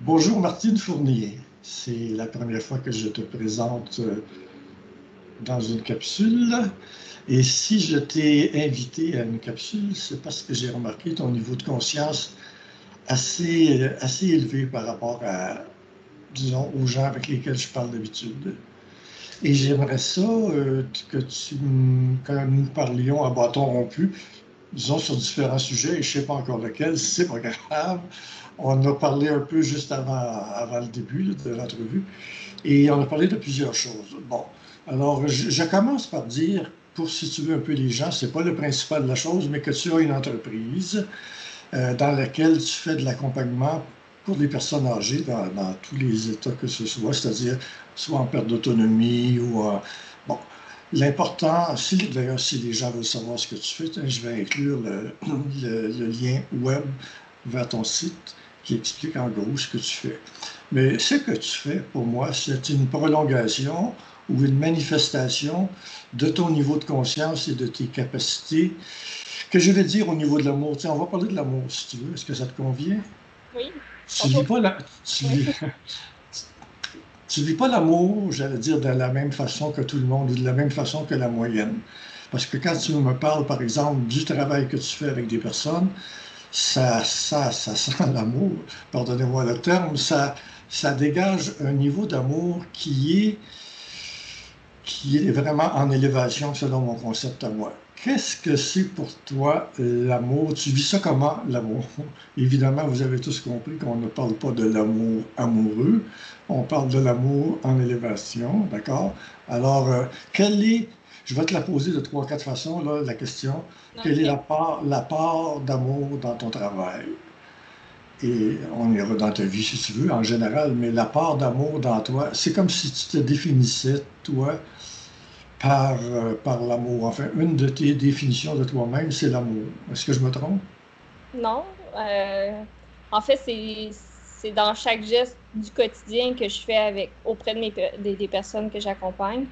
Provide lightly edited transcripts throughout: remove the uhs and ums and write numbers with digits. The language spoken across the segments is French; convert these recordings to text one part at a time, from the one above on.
Bonjour Martine Fournier. C'est la première fois que je te présente dans une capsule. Et si je t'ai invité à une capsule, c'est parce que j'ai remarqué ton niveau de conscience assez élevé par rapport à, disons, aux gens avec lesquels je parle d'habitude. Et j'aimerais ça que nous parlions à bâton rompu, disons, sur différents sujets, et je ne sais pas encore lequel, c'est pas grave. On a parlé un peu juste avant le début là, de l'entrevue, et on a parlé de plusieurs choses. Bon, alors je commence par dire, pour situer un peu les gens, c'est pas le principal de la chose, mais que tu as une entreprise dans laquelle tu fais de l'accompagnement pour les personnes âgées dans tous les états que ce soit, c'est-à-dire soit en perte d'autonomie ou en... Bon, l'important, d'ailleurs, si les gens veulent savoir ce que tu fais, je vais inclure le lien web vers ton site qui explique en gros ce que tu fais. Mais ce que tu fais, pour moi, c'est une prolongation ou une manifestation de ton niveau de conscience et de tes capacités, que je vais dire au niveau de l'amour. Tiens, on va parler de l'amour, si tu veux. Est-ce que ça te convient? Oui, Tu on peut. vis pas la... tu Oui. vis... tu vis pas l'amour, j'allais dire, de la même façon que tout le monde ou de la même façon que la moyenne. Parce que quand tu me parles, par exemple, du travail que tu fais avec des personnes, ça sent l'amour, pardonnez-moi le terme, ça dégage un niveau d'amour qui est vraiment en élévation selon mon concept à moi. Qu'est-ce que c'est pour toi l'amour? Tu vis ça comment, l'amour? Évidemment, vous avez tous compris qu'on ne parle pas de l'amour amoureux, on parle de l'amour en élévation, d'accord? Alors, quelle est, je vais te la poser de trois, quatre façons, là, la question. Quelle est OK. la part d'amour dans ton travail? Et on ira dans ta vie si tu veux, en général, mais la part d'amour dans toi, c'est comme si tu te définissais, toi, par l'amour. Enfin, une de tes définitions de toi-même, c'est l'amour. Est-ce que je me trompe? Non, en fait, c'est dans chaque geste du quotidien que je fais avec auprès de des personnes que j'accompagne.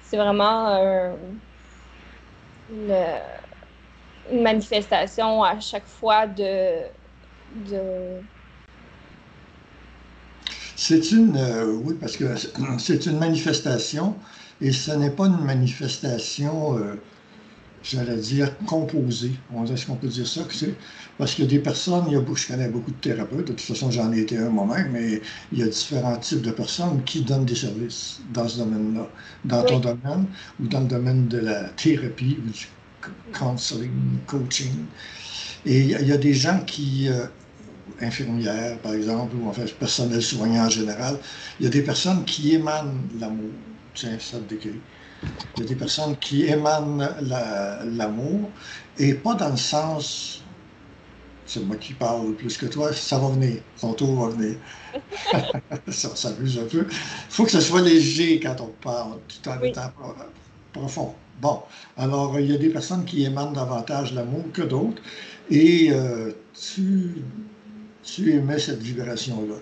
C'est vraiment une, une manifestation à chaque fois de... Oui, parce que c'est une manifestation et ce n'est pas une manifestation, j'allais dire, composée. Est-ce qu'on peut dire ça? Parce qu'il y a des personnes, je connais beaucoup de thérapeutes, de toute façon j'en ai été un moi-même, mais il y a différents types de personnes qui donnent des services dans ce domaine-là. Dans ton Oui. domaine ou dans le domaine de la thérapie ou du counseling, coaching. Et il y a des gens infirmières, par exemple, ou en fait, personnel soignant en général, il y a des personnes qui émanent l'amour. Tiens, ça te décrit. Il y a des personnes qui émanent l'amour, et pas dans le sens, c'est moi qui parle plus que toi, ça va venir, ton tour va venir. Ça s'amuse un peu. Il faut que ce soit léger quand on parle, tout en Oui. étant profond. Bon, alors il y a des personnes qui émanent davantage l'amour que d'autres, et tu émets cette vibration-là.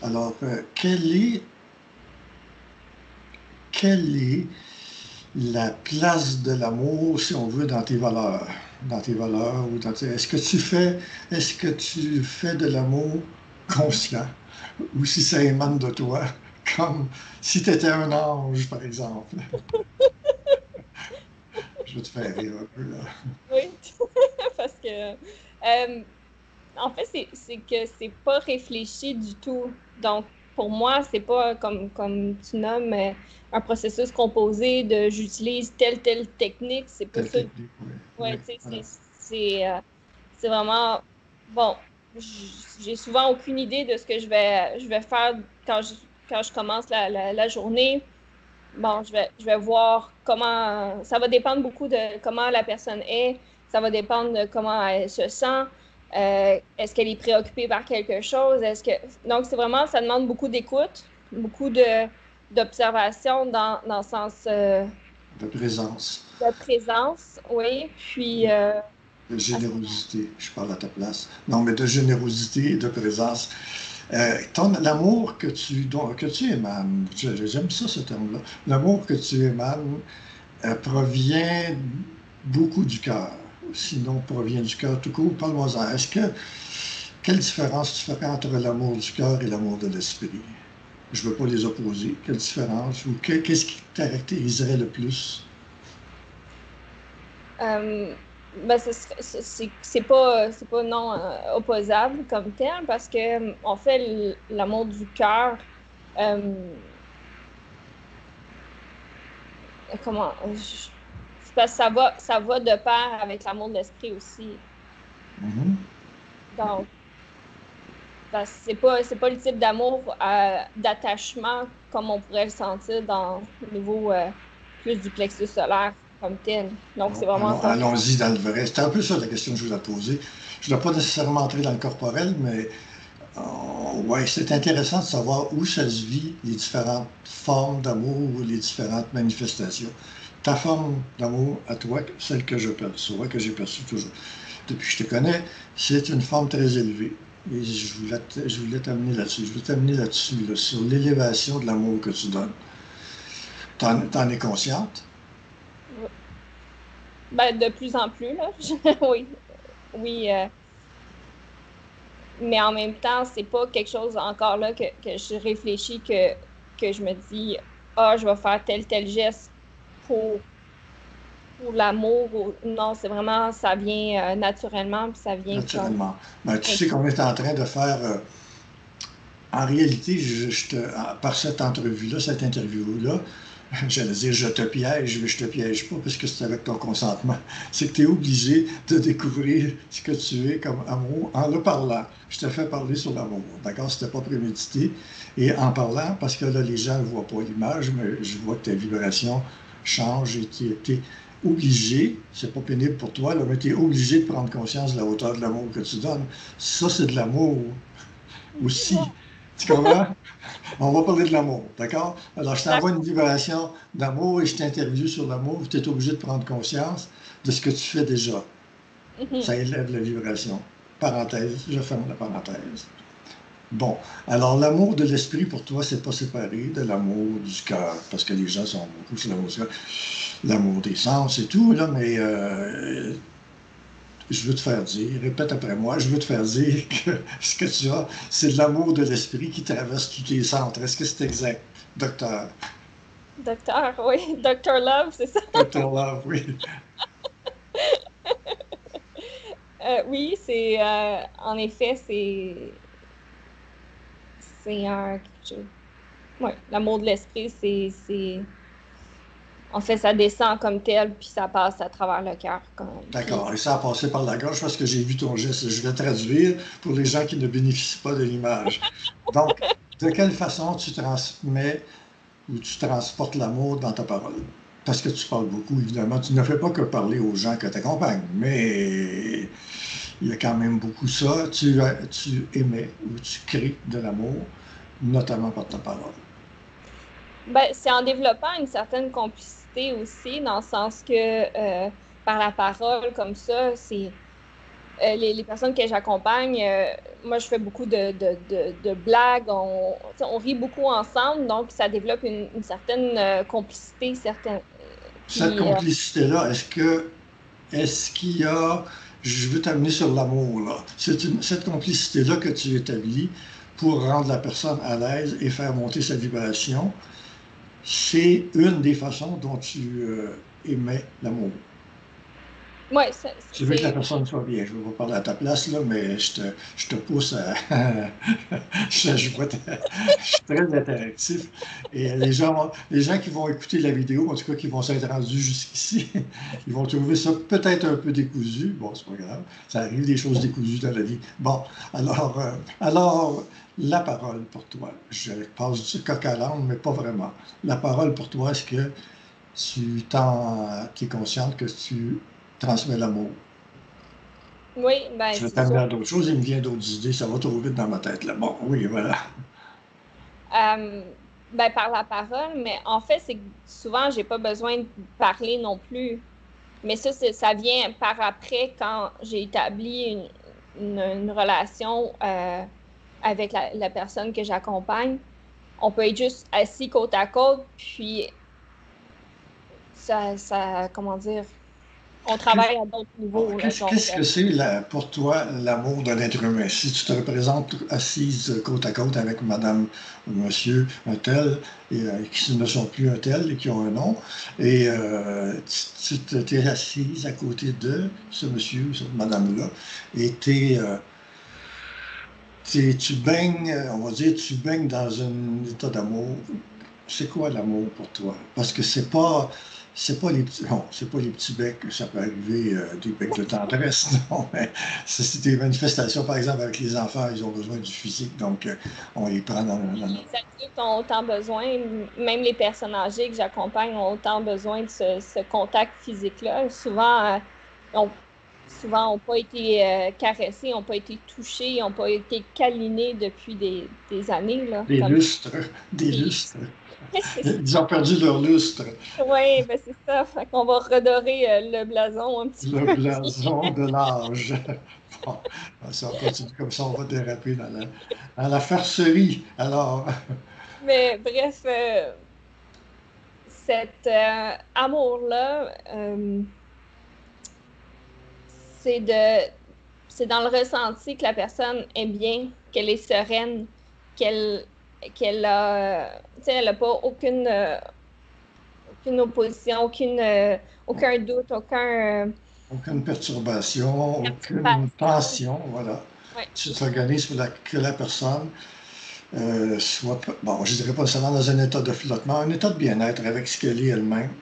Alors, quelle est la place de l'amour, si on veut, dans tes valeurs? Dans tes valeurs ou est-ce que tu fais de l'amour conscient ou si ça émane de toi, comme si tu étais un ange, par exemple? Je vais te faire rire un peu, là. Oui, parce que en fait, c'est que c'est pas réfléchi du tout. Donc, pour moi, c'est pas comme tu nommes un processus composé de j'utilise telle technique. C'est pas Telle ça. technique, oui. Ouais, Oui, tu sais, voilà. c'est vraiment bon. J'ai souvent aucune idée de ce que je vais faire quand je commence la journée. Bon, je vais voir comment, ça va dépendre beaucoup de comment la personne est, ça va dépendre de comment elle se sent, est-ce qu'elle est préoccupée par quelque chose, donc c'est vraiment, ça demande beaucoup d'écoute, beaucoup d'observation dans le sens De présence, de présence, oui, puis, de à- générosité. Je parle à ta place. Non, mais de générosité et de présence. L'amour que tu émanes, j'aime ça ce terme-là, l'amour que tu émanes provient beaucoup du cœur. Sinon, provient du cœur tout court. Parle-moi-en. quelle différence tu ferais entre l'amour du cœur et l'amour de l'esprit? Je ne veux pas les opposer. Quelle différence? Ou qu'est-ce qui caractériserait le plus? Ben, c'est pas non opposable comme tel parce que, en fait, l'amour du cœur, comment, c'est parce que ça va de pair avec l'amour de l'esprit aussi. Mhm. Donc, parce que c'est pas le type d'amour, d'attachement comme on pourrait le sentir au niveau plus du plexus solaire comme tel. Donc, c'est Bon, vraiment ça. allons-y dans le vrai. C'était un peu ça la question que je voulais poser. Je ne dois pas nécessairement entrer dans le corporel, mais ouais, c'est intéressant de savoir où ça se vit, les différentes formes d'amour ou les différentes manifestations. Ta forme d'amour à toi, celle que je perçois, que j'ai perçue toujours depuis que je te connais, c'est une forme très élevée. Et je voulais t'amener là-dessus. Je voulais t'amener là-dessus, là, sur l'élévation de l'amour que tu donnes. T'en es consciente? Ben, de plus en plus, là. Oui. Oui. Mais en même temps, c'est pas quelque chose encore là que je réfléchis que je me dis, ah, je vais faire tel geste pour, pour l'amour. Non, c'est vraiment, ça vient naturellement, puis ça vient comme. Naturellement. Ben, tu sais qu'on est en train de faire. En réalité, par cette entrevue-là, cette interview-là, j'allais dire je te piège, mais je te piège pas parce que c'est avec ton consentement. C'est que tu es obligé de découvrir ce que tu es comme amour en le parlant. Je te fais parler sur l'amour. D'accord? C'était pas prémédité. Et en parlant, parce que là, les gens ne voient pas l'image, mais je vois que ta vibration change et tu es obligé, c'est pas pénible pour toi, là, mais tu es obligé de prendre conscience de la hauteur de l'amour que tu donnes. Ça, c'est de l'amour aussi. Tu comprends? On va parler de l'amour, d'accord? Alors, je t'envoie une vibration d'amour et je t'interviewe sur l'amour. Tu es obligé de prendre conscience de ce que tu fais déjà. Ça élève la vibration. Parenthèse, je ferme la parenthèse. Bon, alors l'amour de l'esprit pour toi, c'est pas séparé de l'amour du cœur, parce que les gens sont beaucoup sur l'amour du cœur, l'amour des sens et tout, là, mais je veux te faire dire, répète après moi, je veux te faire dire que ce que tu as, c'est de l'amour de l'esprit qui traverse tous tes centres. Est-ce que c'est exact, docteur? Docteur, oui. Docteur Love, c'est ça? Docteur Love, oui. Oui, c'est en effet, c'est un quelque chose. Oui, l'amour de l'esprit, en fait, ça descend comme tel, puis ça passe à travers le cœur. D'accord. Et ça a passé par la gorge parce que j'ai vu ton geste. Je vais traduire pour les gens qui ne bénéficient pas de l'image. Donc, de quelle façon tu transmets ou tu transportes l'amour dans ta parole? Parce que tu parles beaucoup, évidemment. Tu ne fais pas que parler aux gens que tu accompagnes, mais il y a quand même beaucoup ça. Tu émets ou tu crées de l'amour, notamment par ta parole. Ben, c'est en développant une certaine complicité aussi, dans le sens que par la parole, comme ça, c'est les personnes que j'accompagne, moi, je fais beaucoup de blagues, on rit beaucoup ensemble, donc ça développe une certaine complicité, certaine. Cette Puis, complicité-là, est-ce qu'il y a, je veux t'amener sur l'amour, là, cette complicité-là que tu établis pour rendre la personne à l'aise et faire monter sa vibration, c'est une des façons dont tu émets l'amour. ouais, Je veux que la personne soit bien. Je ne vais pas parler à ta place, là, mais je te pousse à. je suis très interactif. Et les gens qui vont écouter la vidéo, en tout cas qui vont s'être rendus jusqu'ici, ils vont trouver ça peut-être un peu décousu. Bon, c'est pas grave. Ça arrive des choses décousues dans la vie. Bon, alors la parole pour toi. Je passe du coq à l'âne, mais pas vraiment. La parole pour toi, est-ce que tu es consciente que tu transmets l'amour? oui, ben, Je vais c'est sûr. t'amener à d'autres choses, il me vient d'autres idées, ça va trop vite dans ma tête, là. Bon, oui, voilà. Ben, par la parole, mais en fait, c'est que souvent, j'ai pas besoin de parler non plus. Mais ça vient par après quand j'ai établi une relation avec la personne que j'accompagne. On peut être juste assis côte à côte, puis comment dire, on travaille à d'autres niveaux. Là, donc, Qu'est-ce que c'est pour toi l'amour d'un être humain? Si tu te représentes assise côte à côte avec madame ou monsieur un tel, qui ne sont plus un tel et qui ont un nom, et tu t'es assise à côté de ce monsieur ou cette madame-là, et tu baignes, on va dire, tu baignes dans un état d'amour. C'est quoi l'amour pour toi? Parce que c'est pas les petits, non, c'est pas les petits becs, ça peut arriver, des becs de tendresse, non, mais c'est des manifestations, par exemple, avec les enfants, ils ont besoin du physique, donc on les prend les adultes ont autant besoin, même les personnes âgées que j'accompagne ont autant besoin de ce contact physique-là. Souvent, n'ont pas été caressés, n'ont pas été touchés, n'ont pas été câlinés depuis des années, là, des comme lustres, des des lustres. Ils ont perdu leur lustre. Oui, ben c'est ça. Fait qu'on va redorer le blason un petit Le peu. blason de l'âge. Bon, si on continue comme ça, on va déraper dans la farcerie. Alors, Mais bref, cet amour-là, c'est de c'est dans le ressenti que la personne est bien, qu'elle est sereine, qu'elle qu'elle a, tu sais, elle a pas aucune opposition, aucun doute, aucune perturbation, aucune participation. tension, voilà. Ouais. Tu t'organises pour que la personne soit, bon, je dirais pas seulement dans un état de flottement, un état de bien-être avec ce qu'elle est elle-même.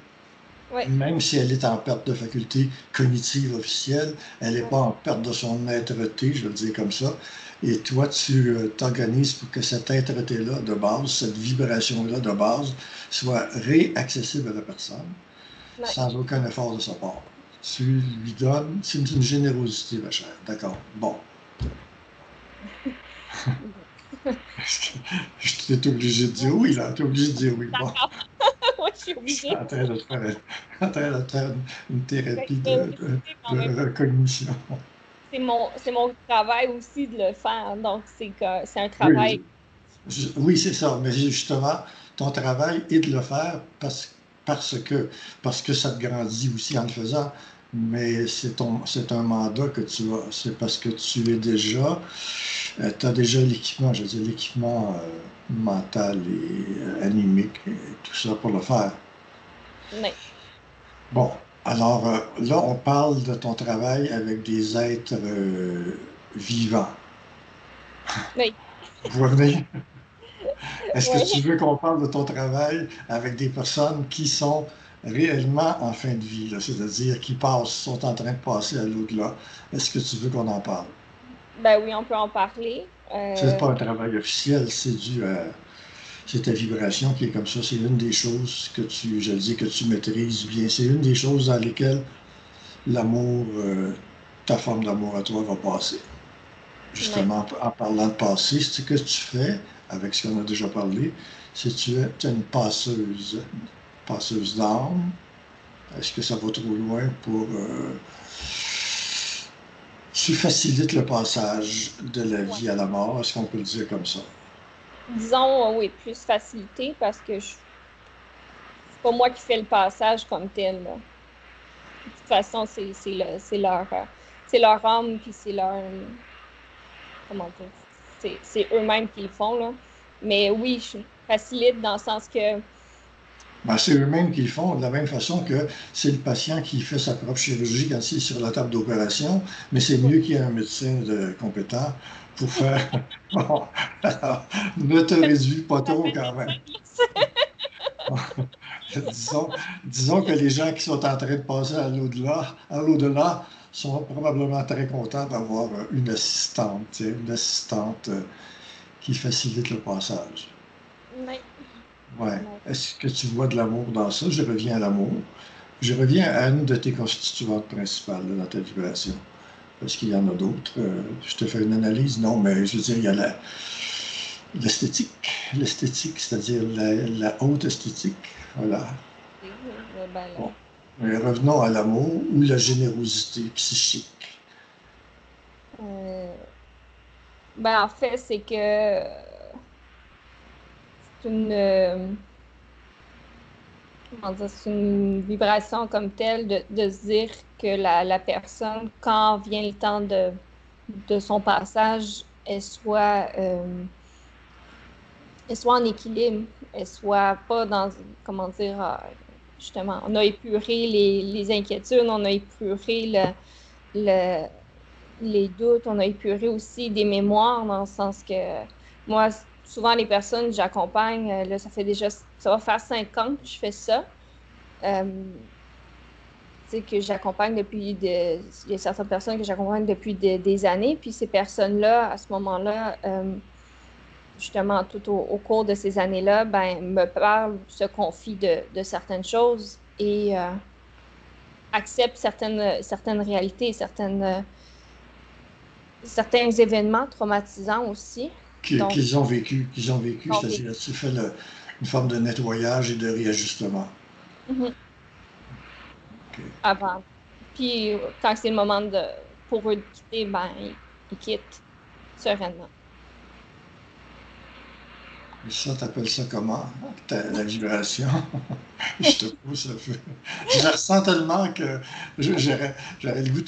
Ouais. Même si elle est en perte de faculté cognitive officielle, elle n'est pas en perte de son être-té, je vais le dire comme ça. Et toi, tu t'organises pour que cette être-té-là de base, cette vibration-là de base, soit réaccessible à la personne, Ouais. sans aucun effort de sa part. Tu lui donnes, c'est une générosité, ma chère. D'accord. Bon. Je t'ai obligé de dire oui, là. Tu es obligé de dire oui. Bon. D'accord. Moi, je suis Je suis obligée. en train de te faire, en train de te faire une thérapie Mais oui, en même de recognition. c'est mon travail aussi de le faire. Donc, c'est un travail. Oui, oui, c'est ça. Mais justement, ton travail est de le faire parce que, parce que ça te grandit aussi en le faisant. Mais c'est un mandat que tu as. C'est parce que tu es déjà, tu as déjà l'équipement, je veux dire, l'équipement mental et animique et tout ça pour le faire. Oui. Bon, alors là, on parle de ton travail avec des êtres vivants. Oui. Vous revenez? Est-ce que tu Oui. veux qu'on parle de ton travail avec des personnes qui sont réellement en fin de vie, là, c'est-à-dire qui passent, sont en train de passer à l'au-delà? Est-ce que tu veux qu'on en parle? Ben oui, on peut en parler. C'est pas un travail officiel, c'est ta vibration qui est comme ça. C'est une des choses que je le dis, que tu maîtrises bien. C'est une des choses dans lesquelles l'amour, ta forme d'amour à toi va passer. Oui. Justement, en parlant de passé, ce que tu fais, avec ce qu'on a déjà parlé, c'est que tu es une passeuse d'âme. Est-ce que ça va trop loin pour... tu facilites le passage de la Ouais. vie à la mort, est-ce qu'on peut le dire comme ça? Disons, oui, plus facilité parce que c'est pas moi qui fais le passage comme tel, là. De toute façon, c'est leur âme, puis c'est leur, comment dire, c'est eux-mêmes qui le font, là. Mais oui, je facilite dans le sens que, Ben, c'est eux-mêmes qui le font de la même façon que c'est le patient qui fait sa propre chirurgie quand il est sur la table d'opération, mais c'est mieux qu'il y ait un médecin compétent pour faire. Bon, alors, ne te réduis pas trop quand même. Disons, disons que les gens qui sont en train de passer à l'au-delà sont probablement très contents d'avoir une assistante, tu sais, une assistante qui facilite le passage. mais, Ouais. non, Est-ce que tu vois de l'amour dans ça? Je reviens à l'amour. Je reviens à une de tes constituantes principales là, dans ta vibration. Parce qu'il y en a d'autres. Je te fais une analyse? Non, mais je veux dire, il y a l'esthétique. L'esthétique, c'est-à-dire la haute esthétique. Voilà. ben Bon. là. Mais revenons à l'amour ou la générosité psychique. Euh, ben, en fait, c'est que c'est une, comment dire, c'est une vibration comme telle de se dire que la personne, quand vient le temps de son passage, elle soit en équilibre, elle soit pas dans, comment dire, justement, on a épuré les inquiétudes, on a épuré le, les doutes, on a épuré aussi des mémoires, dans le sens que moi, souvent les personnes que j'accompagne, là, ça va faire 5 ans que je fais ça. Que j'accompagne il y a certaines personnes que j'accompagne depuis des années, puis ces personnes-là, à ce moment-là, justement, tout au cours de ces années-là, ben, me parlent, se confient de certaines choses et acceptent certaines réalités, certains événements traumatisants aussi. Donc, Qu'ils ont vécu, c'est-à-dire tu fais une forme de nettoyage et de réajustement. Okay. Avant. Puis quand c'est le moment pour eux de quitter, ben, ils quittent sereinement. Et ça, t'appelles ça comment? La vibration? Je te pousse un peu. Je la ressens tellement que j'aurais le goût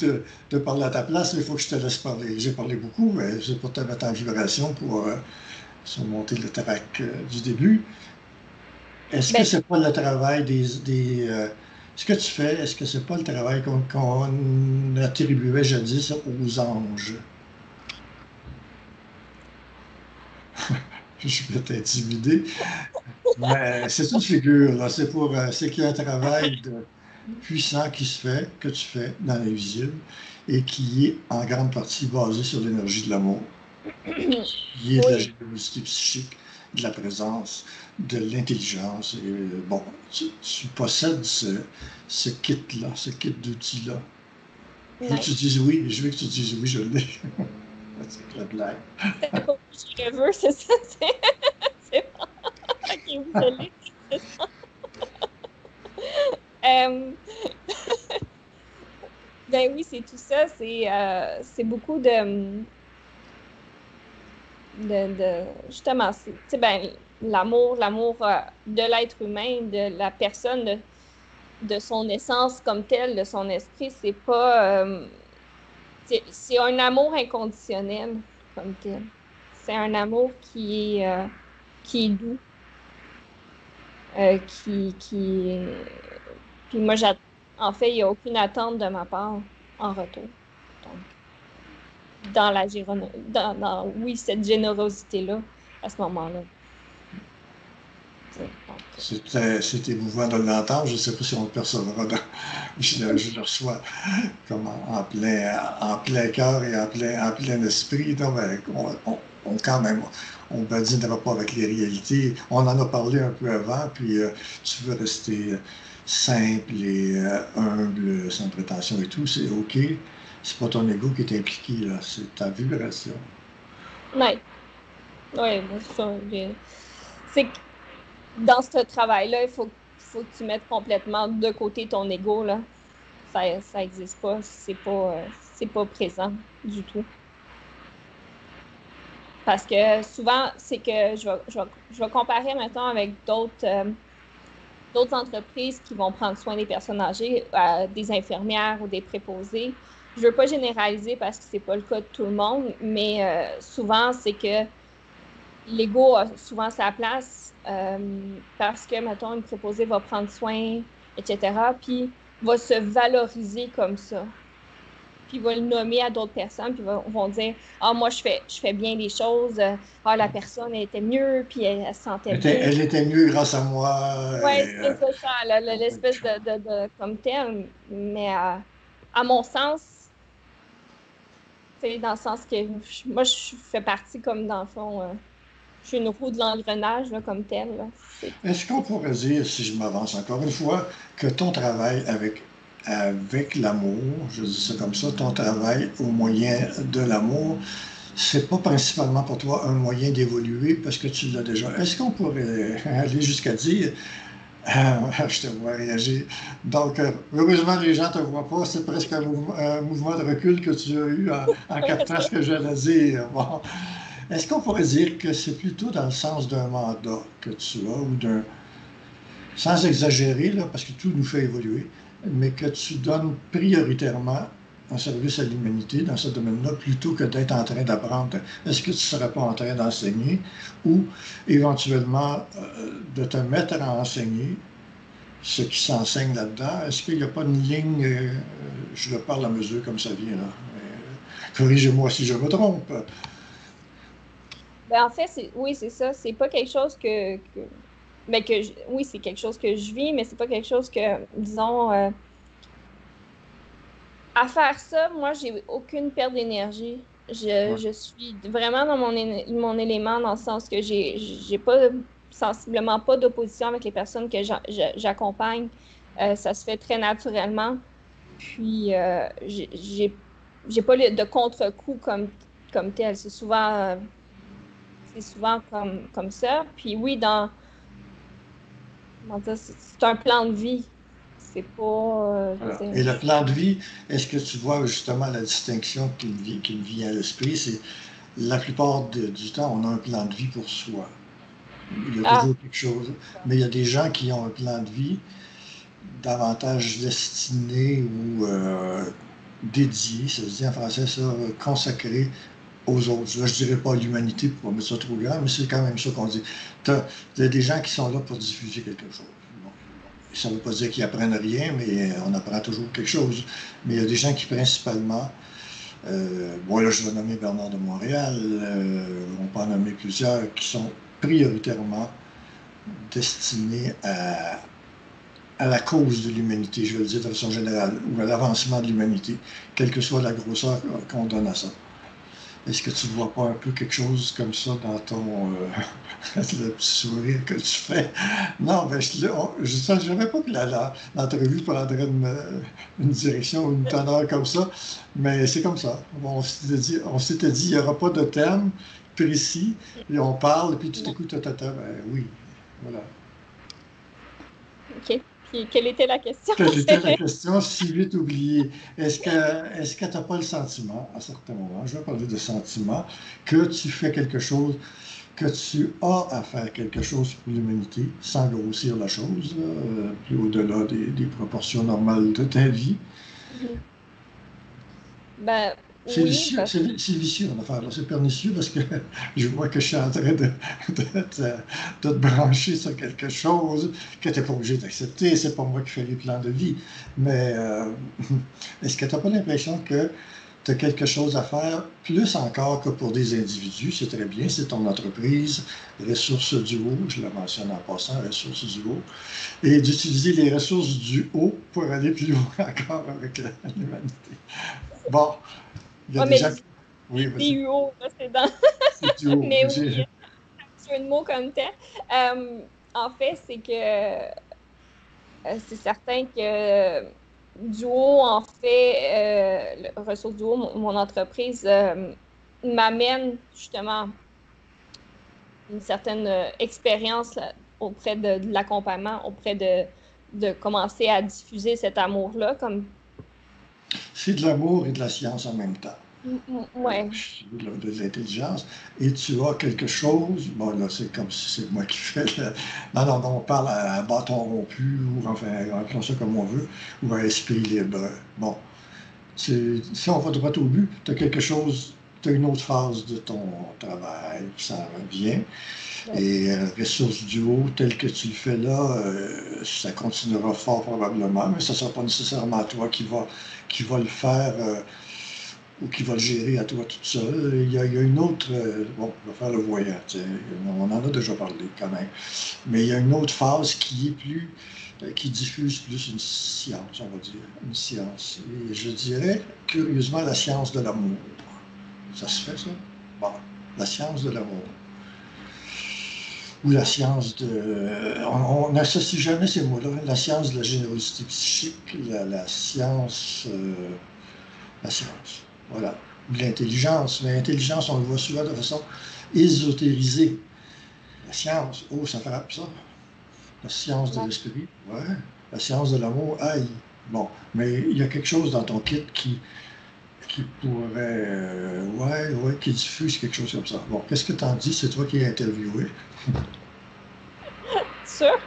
de parler à ta place, mais il faut que je te laisse parler. J'ai parlé beaucoup, mais c'est pour te mettre en vibration pour surmonter le trac du début. Est-ce que c'est pas le travail ce que tu fais, est-ce que c'est pas le travail qu'on attribuait jadis aux anges? Je vais t'intimider. Mais c'est une figure, là. C'est qu'il y a un travail puissant qui se fait, que tu fais dans l'invisible, et qui est en grande partie basé sur l'énergie de l'amour, qui est de la générosité psychique, de la présence, de l'intelligence. Et bon, tu possèdes ce kit-là, ce kit d'outils-là. Je veux que tu dises oui, je l'ai. C'est la blague. C'est pas je le veux, c'est ça. C'est bon. Ok, vous allez. C'est ça. Ben oui, c'est tout ça. C'est beaucoup justement, ben, l'amour de l'être humain, de la personne, de son essence comme telle, de son esprit, c'est pas. C'est un amour inconditionnel comme tel. C'est un amour qui est doux, qui. Puis moi, en fait, il n'y a aucune attente de ma part en retour. Donc, oui, cette générosité-là, à ce moment-là. C'est émouvant de l'entendre. Je ne sais pas si on le percevra. Je le reçois comme en plein cœur et en plein esprit. Donc, quand même, on badinera pas avec les réalités. On en a parlé un peu avant, puis tu veux rester simple et humble, sans prétention et tout, c'est OK. C'est pas ton ego qui est impliqué, là, c'est ta vibration. Oui. Oui, c'est que dans ce travail-là, il faut que tu mettes complètement de côté ton ego, là. Ça n'existe pas. C'est pas présent du tout. Parce que souvent, c'est que je vais comparer maintenant avec d'autres entreprises qui vont prendre soin des personnes âgées, des infirmières ou des préposés. Je ne veux pas généraliser parce que ce n'est pas le cas de tout le monde, mais souvent, c'est que l'ego a souvent sa place parce que, mettons, une préposée va prendre soin, etc., puis va se valoriser comme ça. Puis va le nommer à d'autres personnes, puis vont dire « Ah, moi, je fais bien les choses. Ah, la personne, elle était mieux, puis elle se sentait bien. » Elle était mieux grâce à moi. Oui, c'est ça, l'espèce de comme tel. Mais à mon sens, dans le sens que moi, je fais partie comme dans le fond, je suis une roue de l'engrenage comme tel. Est-ce qu'on pourrait dire, si je m'avance encore une fois, que ton travail avec l'amour, je dis ça comme ça, ton travail au moyen de l'amour, c'est pas principalement pour toi un moyen d'évoluer parce que tu l'as déjà. Est-ce qu'on pourrait aller jusqu'à dire, je te vois réagir, donc heureusement les gens te voient pas, c'est presque un mouvement de recul que tu as eu en captant ce que j'allais dire. Bon. Est-ce qu'on pourrait dire que c'est plutôt dans le sens d'un mandat que tu as ou sans exagérer, là, parce que tout nous fait évoluer, mais que tu donnes prioritairement un service à l'humanité dans ce domaine-là, plutôt que d'être en train d'apprendre. Est-ce que tu ne serais pas en train d'enseigner ou éventuellement de te mettre à enseigner ce qui s'enseigne là-dedans? Est-ce qu'il n'y a pas une ligne, je le parle à mesure comme ça vient, là. Corrigez-moi si je me trompe. Ben, en fait, oui, c'est ça. C'est pas quelque chose ben, oui, c'est quelque chose que je vis, mais c'est pas quelque chose que, disons, à faire ça, moi, j'ai aucune perte d'énergie. Ouais. Je suis vraiment dans mon élément, dans le sens que j'ai pas, sensiblement pas d'opposition avec les personnes que j'accompagne. Ça se fait très naturellement. Puis, j'ai pas de contre-coup comme tel. C'est souvent comme ça. Puis oui, comment dire, c'est un plan de vie. C'est pas, Voilà. Et le plan de vie, est-ce que tu vois justement la distinction qui me vient à l'esprit? C'est la plupart du temps, on a un plan de vie pour soi. Il y a toujours quelque chose. Mais il y a des gens qui ont un plan de vie davantage destiné ou dédié, ça se dit en français, ça, consacré aux autres. Là, je dirais pas l'humanité pour pas mettre ça trop grand, mais c'est quand même ça qu'on dit. Il y a des gens qui sont là pour diffuser quelque chose. Bon. Ça ne veut pas dire qu'ils apprennent rien, mais on apprend toujours quelque chose. Mais il y a des gens qui principalement, bon là je vais nommer Bernard de Montréal, on peut en nommer plusieurs qui sont prioritairement destinés à la cause de l'humanité, je vais le dire de façon générale, ou à l'avancement de l'humanité, quelle que soit la grosseur qu'on donne à ça. Est-ce que tu ne vois pas un peu quelque chose comme ça dans ton le petit sourire que tu fais? Non, ben, je n'avais pas que l'entrevue prendrait une direction ou une teneur comme ça, mais c'est comme ça. Bon, on s'était dit, il n'y aura pas de thème précis, et on parle, et puis tout à coup, ben oui, voilà. OK. Puis, quelle était la question? Quelle était la question? Si vite oublié. Est-ce que tu n'as pas le sentiment, à certains moments, je vais parler de sentiment, que tu fais quelque chose, que tu as à faire quelque chose pour l'humanité, sans grossir la chose, plus au-delà des proportions normales de ta vie? Ben, C'est oui, vicieux, c'est vicieux en affaire, là. C'est pernicieux parce que je vois que je suis en train de te brancher sur quelque chose que tu n'es pas obligé d'accepter. C'est pas moi qui fais les plans de vie. Mais est-ce que tu n'as pas l'impression que tu as quelque chose à faire, plus encore que pour des individus? C'est très bien, c'est ton entreprise, ressources du haut, je le mentionne en passant, ressources du haut, et d'utiliser les ressources du haut pour aller plus loin encore avec l'humanité. Bon. Il y a ouais, des mais gens qui... Oui, vas-y. DUO, là, c'est dans. C'est du haut. Mais oui, c'est un mot comme tel. En fait, c'est que c'est certain que Duo, en fait, Ressources Duo, mon entreprise, m'amène justement une certaine expérience là, auprès de l'accompagnement, auprès de commencer à diffuser cet amour-là. C'est de l'amour et de la science en même temps. Ouais. De l'intelligence. Et tu as quelque chose, bon là c'est comme si c'est moi qui fais non, on parle à bâton rompu, ou enfin, appelons ça comme on veut, ou à esprit libre. Bon, si on va droit au but, tu as quelque chose, tu as une autre phase de ton travail qui s'en vient. Ouais. Et ressources du haut, tel que tu le fais là, ça continuera fort probablement, mais ça ne sera pas nécessairement toi qui va le faire ou qui va le gérer à toi toute seule. Il y a une autre, bon, on va faire le voyant, on en a déjà parlé quand même, mais il y a une autre phase qui est plus, qui diffuse plus une science, on va dire, une science. Et je dirais, curieusement, la science de l'amour. Ça se fait, ça? Bon, la science de l'amour. Ou la science de... On n'associe jamais ces mots-là. La science de la générosité psychique, la science... la science, voilà. Ou l'intelligence. Mais l'intelligence, on le voit souvent de façon ésotérisée. La science, oh, ça frappe ça. La science de l'esprit, ouais. La science de l'amour, aïe. Bon, mais il y a quelque chose dans ton kit qui pourrait... ouais, qui diffuse quelque chose comme ça. Bon, qu'est-ce que t'en dis? C'est toi qui es interviewé. sûr.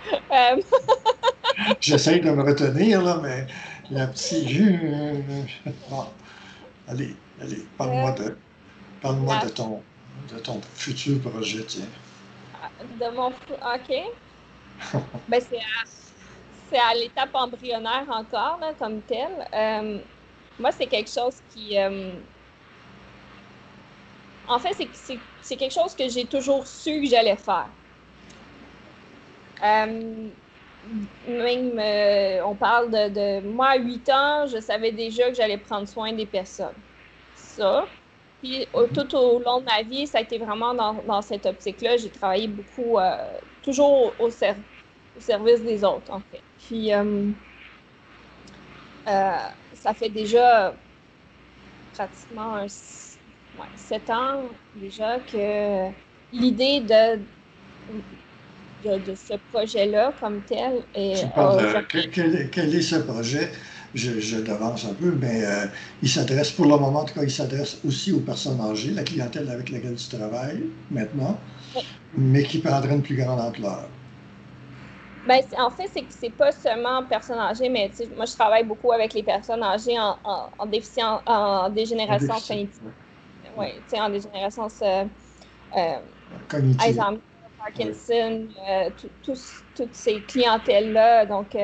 J'essaie de me retenir, là, mais la petite... Bon, allez, parle-moi Euh, parle-moi la- de ton futur projet, tiens. OK. Ben, c'est à l'étape embryonnaire encore, là, comme tel. Moi, c'est quelque chose qui... en fait, c'est quelque chose que j'ai toujours su que j'allais faire. Euh, Même, on parle moi, à 8 ans, je savais déjà que j'allais prendre soin des personnes. Ça. Puis tout au long de ma vie, ça a été vraiment dans cette optique-là. J'ai travaillé beaucoup, toujours au service des autres, en fait. Puis ça fait déjà pratiquement 7 ans déjà que l'idée de ce projet-là comme tel Tu est, parles de... Quel est ce projet? Je devance un peu, mais il s'adresse, pour le moment, en tout cas, il s'adresse aussi aux personnes âgées, la clientèle avec laquelle tu travailles maintenant, mais qui prendrait une plus grande ampleur. ben, en fait, c'est que c'est pas seulement personnes âgées, mais moi, je travaille beaucoup avec les personnes âgées en En dégénérescence déficit, cognitive. oui. Oui. Oui, en dégénérescence euh, Cognitive, Alzheimer, oui. Parkinson, toutes ces clientèles-là, donc,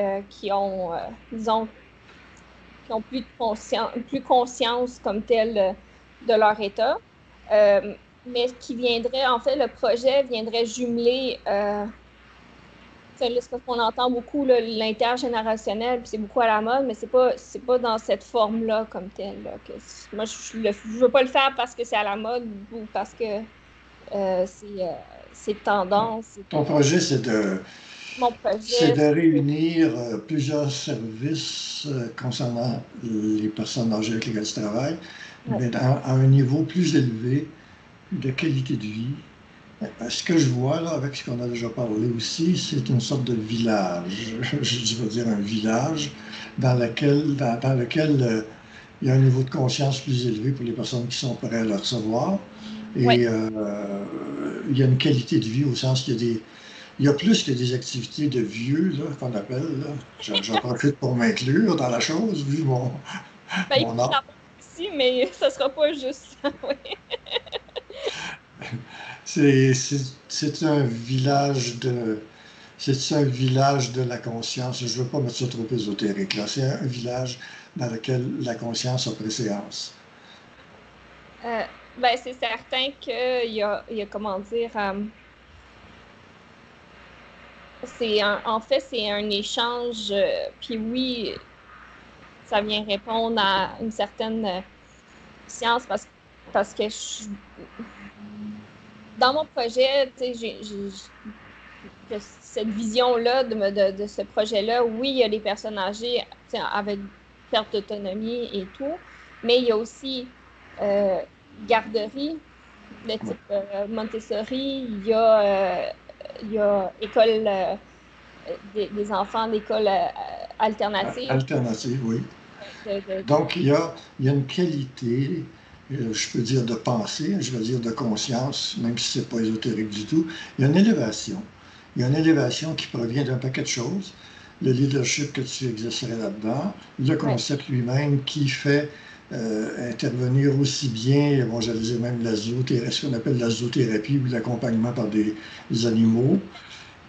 disons, qui ont plus conscience comme telle de leur état. Mais qui viendrait, en fait, le projet viendrait jumeler c'est parce qu'on entend beaucoup l'intergénérationnel, puis c'est beaucoup à la mode, mais c'est pas dans cette forme-là comme telle. Là, moi, je veux pas le faire parce que c'est à la mode ou parce que c'est tendance. Ton projet, Mon c'est projet, de réunir plusieurs services concernant les personnes âgées avec lesquelles tu travailles, ouais. mais à un niveau plus élevé de qualité de vie. Ce que je vois là, avec ce qu'on a déjà parlé aussi, c'est une sorte de village. Je veux dire un village dans lequel il y a un niveau de conscience plus élevé pour les personnes qui sont prêtes à le recevoir. Ouais. Et il y a une qualité de vie au sens qu'il y a il y a plus que des activités de vieux, là, qu'on appelle. Là. J'en profite pour m'inclure dans la chose, vu Ben, il mon peut y en âge. avoir aussi, mais ça sera pas juste ça. Oui. C'est un village c'est un village de la conscience. Je ne veux pas mettre ça trop ésotérique, là. C'est un village dans lequel la conscience a préséance. Euh, ben, c'est certain qu'il y a, comment dire, en fait, c'est un échange. Puis oui, ça vient répondre à une certaine science parce que dans mon projet, tu sais, cette vision-là de ce projet-là, oui, il y a les personnes âgées avec perte d'autonomie et tout, mais il y a aussi euh, garderie de Ouais. type Montessori, il y a école des enfants d'école alternative. Alternative, oui. De- Donc, il y a une qualité, je peux dire de pensée, je veux dire de conscience, même si ce n'est pas ésotérique du tout. Il y a une élévation. Il y a une élévation qui provient d'un paquet de choses. Le leadership que tu exercerais là-dedans, le ouais, concept lui-même qui fait intervenir aussi bien, bon, j'allais dire même ce qu'on appelle la zoothérapie ou l'accompagnement par des animaux,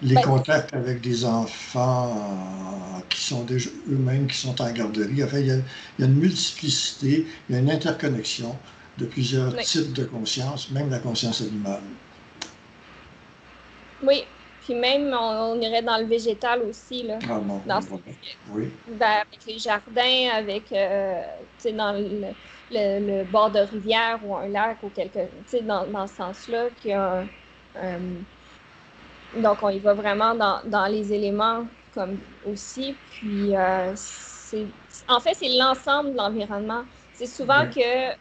les ben, contacts avec des enfants qui sont déjà eux-mêmes qui sont en garderie. Enfin, il y a une multiplicité, il y a une interconnexion de plusieurs ouais. types de conscience, même la conscience animale. Oui, puis même on irait dans le végétal aussi, là, Ah bon, dans voilà. Oui. ben, avec les jardins, avec, tu sais, dans le bord de rivière ou un lac ou tu sais, dans ce sens-là, un- donc on y va vraiment dans les éléments comme aussi, puis en fait, c'est l'ensemble de l'environnement. C'est souvent Oui. que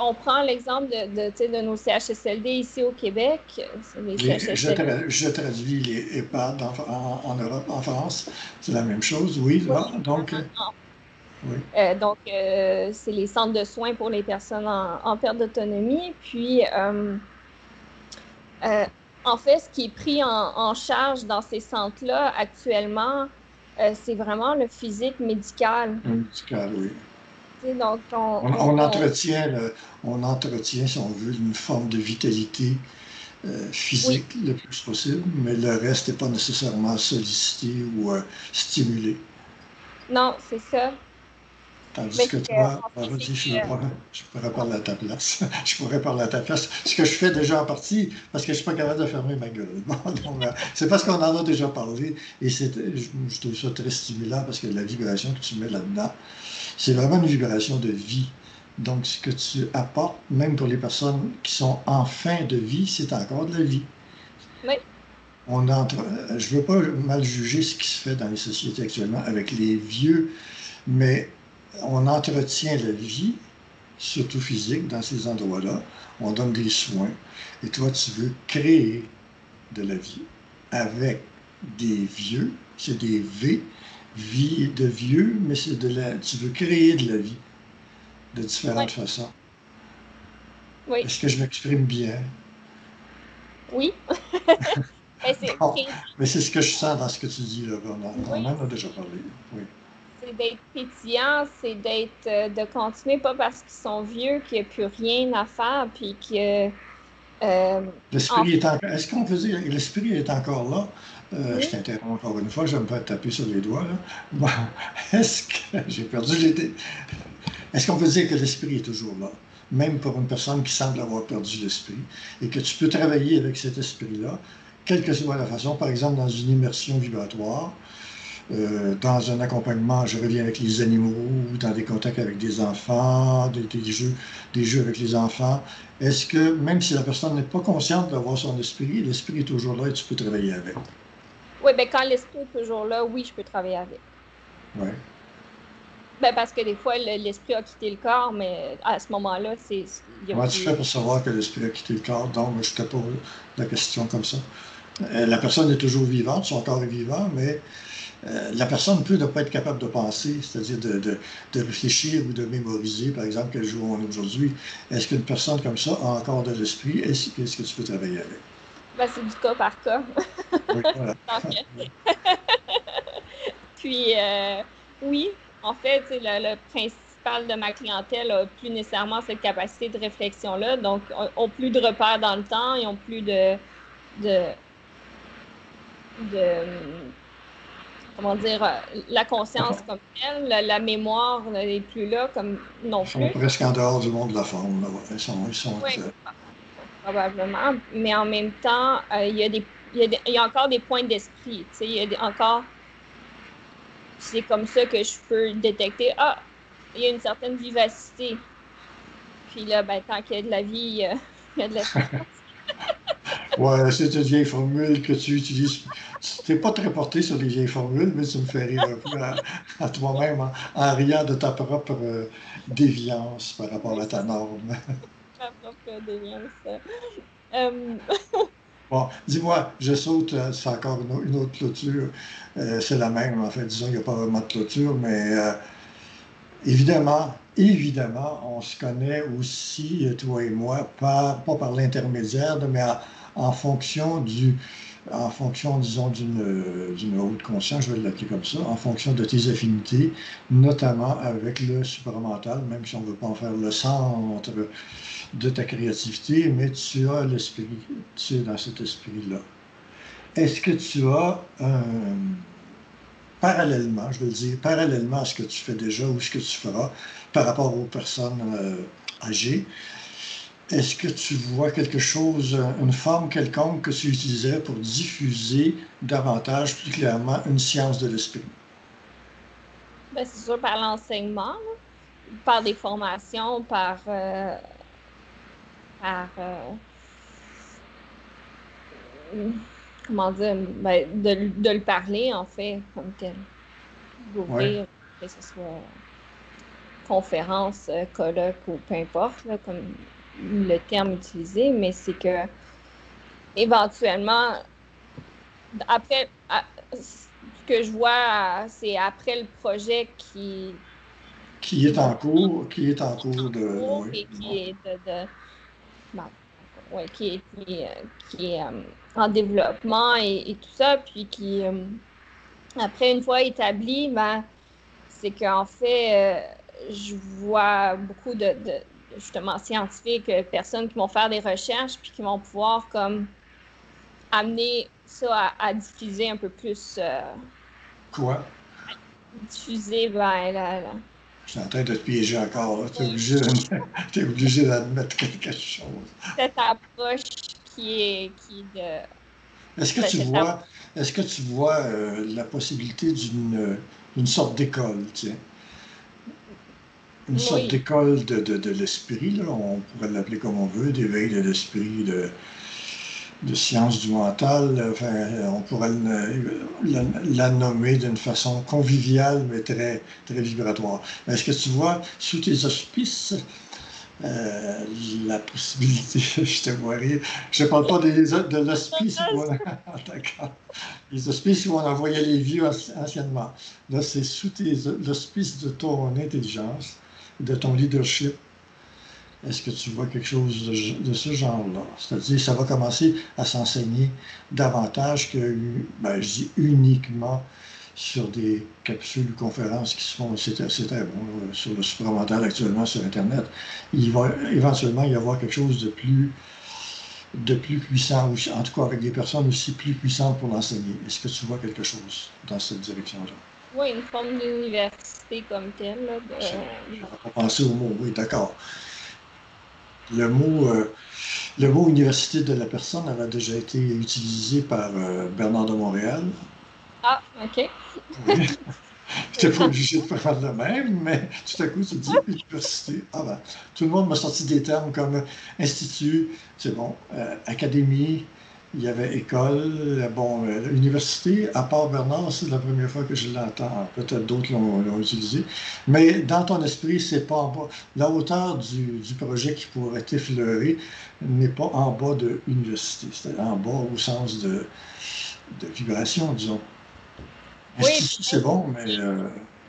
on prend l'exemple tu sais, de nos CHSLD ici au Québec, c'est les CHSLD. Je traduis les EHPAD en Europe, en France, c'est la même chose, oui. Oui, Ah, donc, oui. Donc, c'est les centres de soins pour les personnes en perte d'autonomie. Puis, En fait, ce qui est pris en charge dans ces centres-là actuellement, c'est vraiment le physique médical. Médical, oui. Tu sais, donc, On entretient, si on veut, une forme de vitalité oui, physique le plus possible, mais le reste n'est pas nécessairement sollicité ou stimulé. non, c'est ça. Tandis Mais que c'est que, toi, en fait, c'est vas-y, que, je pourrais parler à ta place. Je pourrais parler à ta place. Ce que je fais déjà en partie, parce que je ne suis pas capable de fermer ma gueule. Bon, c'est parce qu'on en a déjà parlé et je trouve ça très stimulant parce que la vibration que tu mets là-dedans, c'est vraiment une vibration de vie. Donc, ce que tu apportes, même pour les personnes qui sont en fin de vie, c'est encore de la vie. oui, Je ne veux pas mal juger ce qui se fait dans les sociétés actuellement avec les vieux, mais on entretient la vie, surtout physique, dans ces endroits-là. On donne des soins. Et toi, tu veux créer de la vie avec des vieux, c'est des V, vie de vieux, mais tu veux créer de la vie de oui, différentes façons. oui, Est-ce que je m'exprime bien? oui. Ben, c'est Bon, mais c'est ce que je sens dans ce que tu dis, là. On oui, en a déjà parlé. Oui. c'est d'être pétillant, c'est d'être, de continuer, pas parce qu'ils sont vieux qu'il n'y a plus rien à faire, puis que, en L'esprit est encore. Est-ce qu'on peut dire que l'esprit est encore là? Je fait, t'interromps encore une fois, je vais me faire taper sur les doigts, là. Bon, est-ce que j'ai perdu l'idée? Est-ce qu'on peut dire que l'esprit est toujours là? Même pour une personne qui semble avoir perdu l'esprit, et que tu peux travailler avec cet esprit-là, quelle que soit la façon, par exemple dans une immersion vibratoire, dans un accompagnement, je reviens avec les animaux, ou dans des contacts avec des enfants, des jeux avec les enfants. Est-ce que même si la personne n'est pas consciente d'avoir son esprit, l'esprit est toujours là et tu peux travailler avec? oui, ben, quand l'esprit est toujours là, oui, je peux travailler avec. Oui. Ben, parce que des fois, l'esprit a quitté le corps, mais à ce moment-là, il n'y a Comment tu plus. fais pour savoir que l'esprit a quitté le corps? Donc, je te pose la question comme ça. La personne est toujours vivante, son corps est vivant, mais la personne peut ne pas être capable de penser, c'est-à-dire de réfléchir ou de mémoriser, par exemple, quel jour on est aujourd'hui. Est-ce qu'une personne comme ça a encore de l'esprit? Est-ce que tu peux travailler avec? Ben, c'est du cas par cas. Oui, voilà. Donc, puis, oui, en fait, tu sais, le principal de ma clientèle a plus nécessairement cette capacité de réflexion-là. Donc, ont plus de repères dans le temps, ils ont plus de, de comment dire, la conscience comme telle, la mémoire n'est plus là comme non Ils sont plus. presque en dehors du monde de la forme. Là, ouais. Ils sont Oui, probablement. Mais en même temps, il y a encore des points d'esprit. Tu sais, encore, c'est comme ça que je peux détecter, ah, il y a une certaine vivacité. Puis là, ben, tant qu'il y a de la vie, il y a de l'espace. ouais, c'est une vieille formule que tu utilises. Tu n'es pas très porté sur les vieilles formules, mais tu me fais rire un peu à toi-même en riant de ta propre déviance par rapport Oui, à c'est ta norme. ma propre déviance. Euh, Bon, dis-moi, je saute, c'est encore une autre clôture. C'est la même, en fait, disons, il n'y a pas vraiment de clôture, mais évidemment, on se connaît aussi, toi et moi, pas par l'intermédiaire, mais en fonction en fonction, disons, d'une haute conscience, je vais l'appeler comme ça, en fonction de tes affinités, notamment avec le supramental, même si on ne veut pas en faire le centre de ta créativité, mais tu as l'esprit, tu es dans cet esprit-là. Est-ce que tu as parallèlement, je veux le dire, parallèlement à ce que tu fais déjà ou ce que tu feras par rapport aux personnes âgées, est-ce que tu vois quelque chose, une forme quelconque que tu utilisais pour diffuser davantage, plus clairement, une science de l'esprit? ben, c'est sûr par l'enseignement, par des formations, par comment dire, ben, de le parler, en fait, comme tel. Oui, D'ouvrir, que ce soit conférence, colloque ou peu importe, là, comme le terme utilisé, mais c'est que éventuellement, ce que je vois, c'est après le projet qui qui est va en cours, qui est en en cours de, cours oui, et bon, qui est de bon, ouais, qui est en développement et tout ça, puis qui, après, une fois établi, ben, c'est qu'en fait, je vois beaucoup justement, scientifiques, personnes qui vont faire des recherches, puis qui vont pouvoir comme amener ça à diffuser un peu plus, Quoi? diffuser, ben, Je suis en train de te piéger encore, là. Tu es obligé t'es obligé d'admettre quelque chose. cette approche qui est Est-ce que ben, tu cette approche. vois, est-ce que tu vois la possibilité d'une sorte d'école, tiens? Une sorte Oui, d'école de l'esprit, là, on pourrait l'appeler comme on veut, d'éveil de l'esprit, de sciences du mental. Enfin, on pourrait la nommer d'une façon conviviale, mais très, très vibratoire. Est-ce que tu vois, sous tes auspices, euh, la possibilité, je te vois rire, je ne parle pas de l'hospice, quoi. D'accord. Les hospices où on envoyait les vieux anciennement. Là, c'est sous l'hospice de ton intelligence, de ton leadership. Est-ce que tu vois quelque chose de ce genre-là? C'est-à-dire, ça va commencer à s'enseigner davantage que, ben, je dis uniquement sur des capsules ou conférences qui se font, c'est très bon, sur le supramental actuellement sur Internet. Il va éventuellement y avoir quelque chose de plus puissant, ou en tout cas avec des personnes aussi plus puissantes pour l'enseigner. Est-ce que tu vois quelque chose dans cette direction-là? oui, une forme d'université comme telle, là, Je n'avais pas pensé au mot, oui, d'accord. Le mot, euh, le mot université de la personne avait déjà été utilisé par Bernard de Montréal. Ah, OK. Oui, je n'étais pas obligé de faire le même, mais tout à coup, tu dis université. Ah ben, tout le monde m'a sorti des termes comme institut, c'est bon, académie, il y avait école, bon, université, à part Bernard, c'est la première fois que je l'entends. Peut-être d'autres l'ont utilisé. Mais dans ton esprit, c'est pas en bas. La hauteur du projet qui pourrait effleurer n'est pas en bas de université. C'est en bas au sens de vibration, disons. Oui, Institut, c'est bon, mais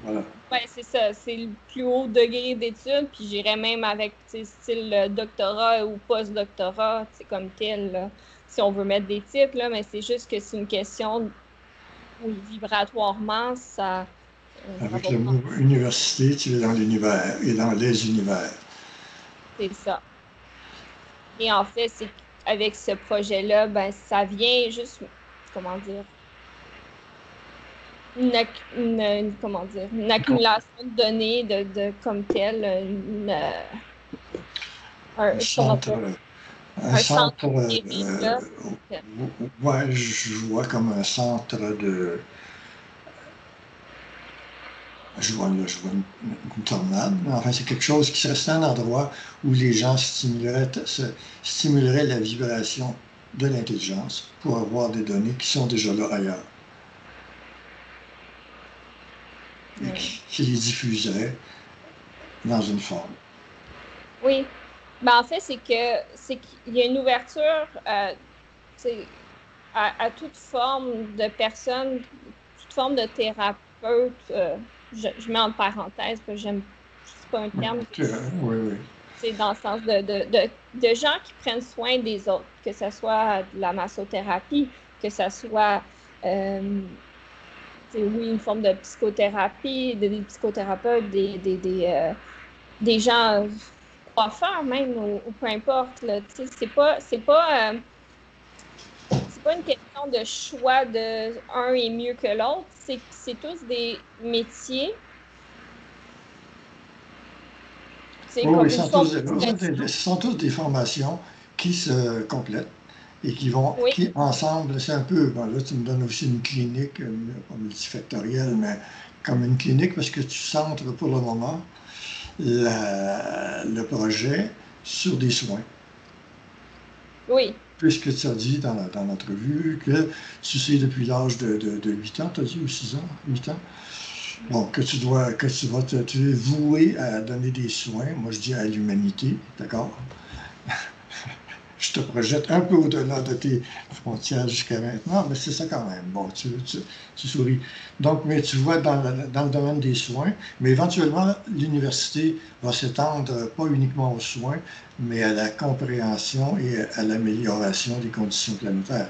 voilà. ouais, c'est ça. C'est le plus haut degré d'études, puis j'irais même avec, tu sais, style doctorat ou post-doctorat, c'est comme tel, là, si on veut mettre des titres, là, mais c'est juste que c'est une question où vibratoirement, ça Avec va le prendre. mot université, tu es dans l'univers et dans les univers. C'est ça. Et en fait, c'est qu'avec ce projet-là, ben, ça vient juste, comment dire, comment dire, une accumulation de données comme telle, Un comment centre, dire, un un centre centre, numérique, là. ouais, je vois comme un centre je vois une tornade, mais enfin, c'est quelque chose qui serait un endroit où les gens stimuleraient la vibration de l'intelligence pour avoir des données qui sont déjà là ailleurs et Ouais. qui les diffuseraient dans une forme. Oui. Ben, en fait, c'est qu'il y a une ouverture tu sais, à toute forme de personne, toute forme de thérapeute. Je mets en parenthèse parce que j'aime, c'est pas un Oui, terme oui, oui. c'est dans le sens de gens qui prennent soin des autres, que ce soit de la massothérapie, que ce soit, euh, oui, une forme de psychothérapie, des psychothérapeutes, des gens coiffeurs même, ou peu importe. Là, c'est pas une question de choix de un est mieux que l'autre, c'est tous des métiers, c'est Oui, oui, comme une forme ce d'expression. sont tous des formations qui se complètent et Oui, qui ensemble, c'est un peu, bon, là tu me donnes aussi une clinique, pas multifactorielle, mais comme une clinique parce que tu centres pour le moment le projet sur des soins. oui, Puisque tu as dit dans l'entrevue que tu sais depuis l'âge de 8 ans, tu as dit, ou 6 ans, 8 ans, bon, tu es voué à donner des soins, moi je dis à l'humanité, d'accord? je te projette un peu au-delà de tes frontières jusqu'à maintenant, mais c'est ça quand même. Bon, tu souris. Donc, mais tu vois dans le domaine des soins, mais éventuellement, l'université va s'étendre pas uniquement aux soins, mais à la compréhension et à l'amélioration des conditions planétaires.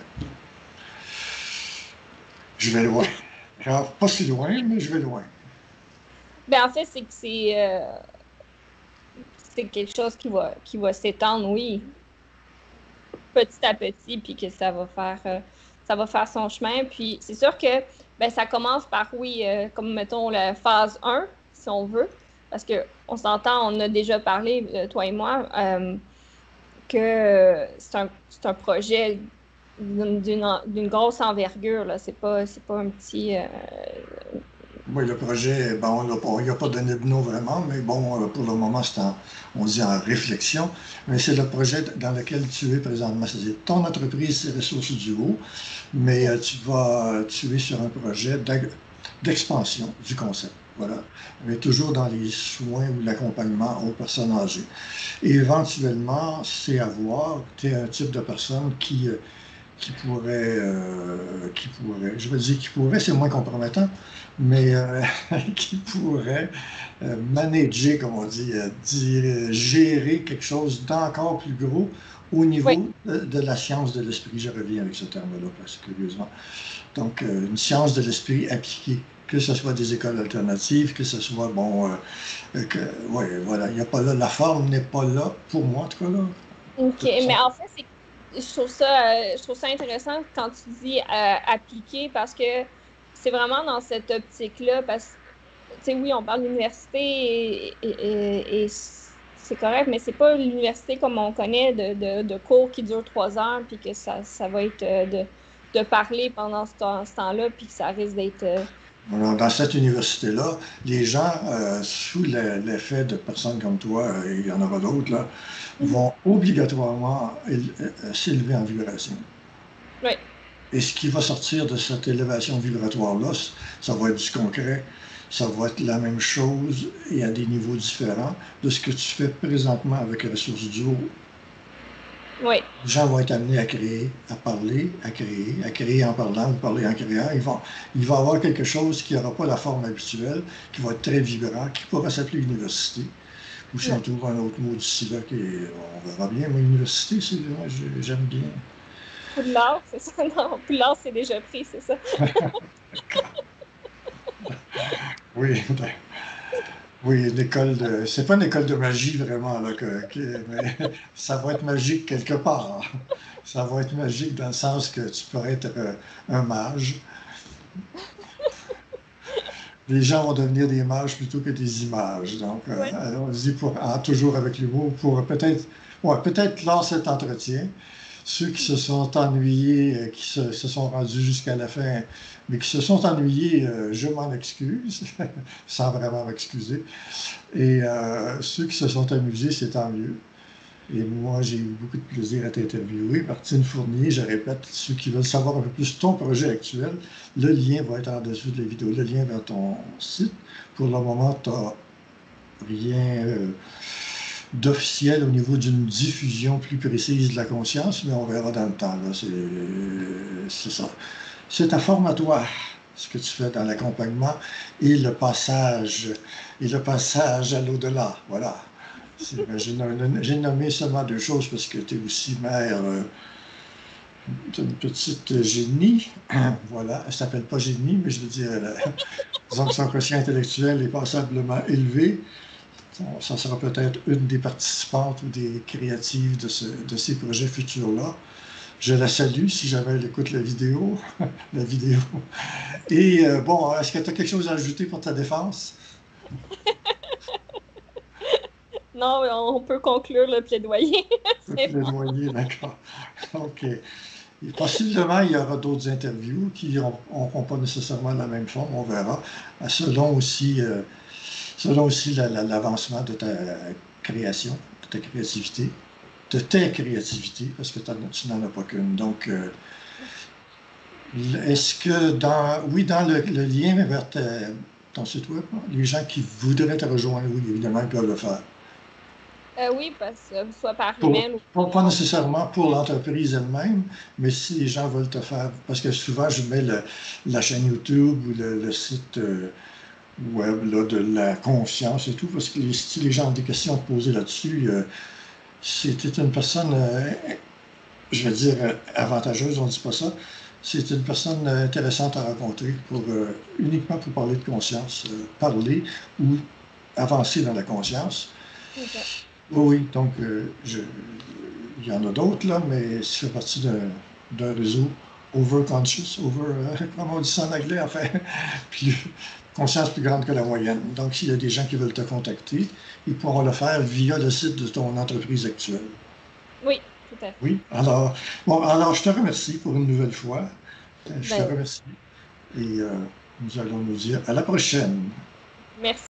Je vais loin. Alors, pas si loin, mais je vais loin. Ben, en fait, c'est que c'est quelque chose qui va s'étendre, oui, petit à petit, puis que ça va faire son chemin. Puis c'est sûr que ben, ça commence par, oui, comme mettons la phase 1, si on veut, parce que on s'entend, on a déjà parlé, toi et moi, que c'est un projet d'une grosse envergure, là. C'est pas un petit. Oui, le projet, ben, il n'a pas donné de nom vraiment, mais bon, pour le moment, on dit en réflexion. Mais c'est le projet dans lequel tu es présentement. C'est-à-dire, ton entreprise, c'est Ressources du Haut, mais tu es sur un projet d'expansion du concept. Voilà. Mais toujours dans les soins ou l'accompagnement aux personnes âgées. Et éventuellement, c'est à voir, tu es un type de personne qui pourrait, je veux dire qui pourrait, c'est moins compromettant, mais qui pourrait manager, comme on dit, gérer quelque chose d'encore plus gros au Oui, niveau de la science de l'esprit. Je reviens avec ce terme-là, parce que curieusement. Donc, une science de l'esprit appliquée, que ce soit des écoles alternatives, que ce soit, bon, ouais, voilà, il n'y a pas là, la forme n'est pas là, pour moi en tout cas, là. OK. Mais en fait, je trouve ça intéressant quand tu dis appliquer parce que c'est vraiment dans cette optique-là. Parce que, tu sais, oui, on parle d'université et c'est correct, mais c'est pas l'université comme on connaît de cours qui durent 3 heures puis que ça va être de parler pendant ce temps-là puis que ça risque d'être. Alors, dans cette université-là, les gens, sous l'effet de personnes comme toi, et il y en aura d'autres, là, Mhm. vont obligatoirement s'élever en vibration. Oui, Et ce qui va sortir de cette élévation vibratoire-là, ça va être du concret, ça va être la même chose et à des niveaux différents de ce que tu fais présentement avec Ressources du Haut. oui. Les gens vont être amenés à créer, à parler, à créer en parlant ou parler en créant. Il va y avoir quelque chose qui n'aura pas la forme habituelle, qui va être très vibrant, qui pourra s'appeler université. Ou si on trouve un autre mot d'ici là, on verra bien. Mais université, moi, j'aime bien. Poudlard, c'est ça? Non, Poudlard, c'est déjà pris, c'est ça? Oui, oui, une école de. C'est pas une école de magie vraiment, là, mais ça va être magique quelque part. Ça va être magique dans le sens que tu pourrais être un mage. Les gens vont devenir des images plutôt que des images. Donc, Oui. allons-y toujours avec l'humour pour peut-être clore cet entretien. Ceux qui se sont ennuyés, se sont rendus jusqu'à la fin, mais qui se sont ennuyés, je m'en excuse, sans vraiment m'excuser. Et ceux qui se sont amusés, c'est tant mieux. Et moi, j'ai eu beaucoup de plaisir à t'interviewer. Martine Fournier, je répète, ceux qui veulent savoir un peu plus ton projet actuel, le lien va être en dessous de la vidéo, le lien vers ton site. Pour le moment, tu n'as rien d'officiel au niveau d'une diffusion plus précise de la conscience, mais on verra dans le temps. C'est ça. C'est un formatoire, ce que tu fais dans l'accompagnement et le passage à l'au-delà. Voilà. J'ai nommé seulement deux choses parce que tu es aussi mère d'une petite génie. Voilà, elle ne s'appelle pas génie, mais je veux dire, disons que son quotient intellectuel est passablement élevé. Ça sera peut-être une des participantes ou des créatives de ces projets futurs-là. Je la salue si jamais elle écoute la vidéo. La vidéo. Et bon, est-ce que tu as quelque chose à ajouter pour ta défense? Non, on peut conclure le plaidoyer. Le C'est bon. plaidoyer, d'accord. OK. Et possiblement, il y aura d'autres interviews qui n'auront pas nécessairement la même forme, on verra, selon aussi, l'avancement de ta création, de ta créativité, de tes créativités, parce que tu n'en as pas qu'une. Donc, est-ce que oui, dans le lien vers ton site web, les gens qui voudraient te rejoindre, oui, évidemment, ils peuvent le faire. Oui, parce que soit par email ou... Pas nécessairement pour l'entreprise elle-même, mais si les gens veulent te faire, parce que souvent je mets la chaîne YouTube ou le site web là, de la conscience et tout, parce que si les gens ont des questions à te poser là-dessus, c'était une personne, je vais dire avantageuse, on ne dit pas ça, c'est une personne intéressante à rencontrer uniquement pour parler de conscience, parler ou avancer dans la conscience. OK. Oui, oui, donc il y en a d'autres, là, mais ça fait partie d'un réseau overconscious, comment on dit ça en anglais, enfin, puis conscience plus grande que la moyenne. Donc, s'il y a des gens qui veulent te contacter, ils pourront le faire via le site de ton entreprise actuelle. Oui, tout à fait. Oui, alors, bon, alors je te remercie pour une nouvelle fois. Je te Ben, remercie et nous allons nous dire à la prochaine. merci.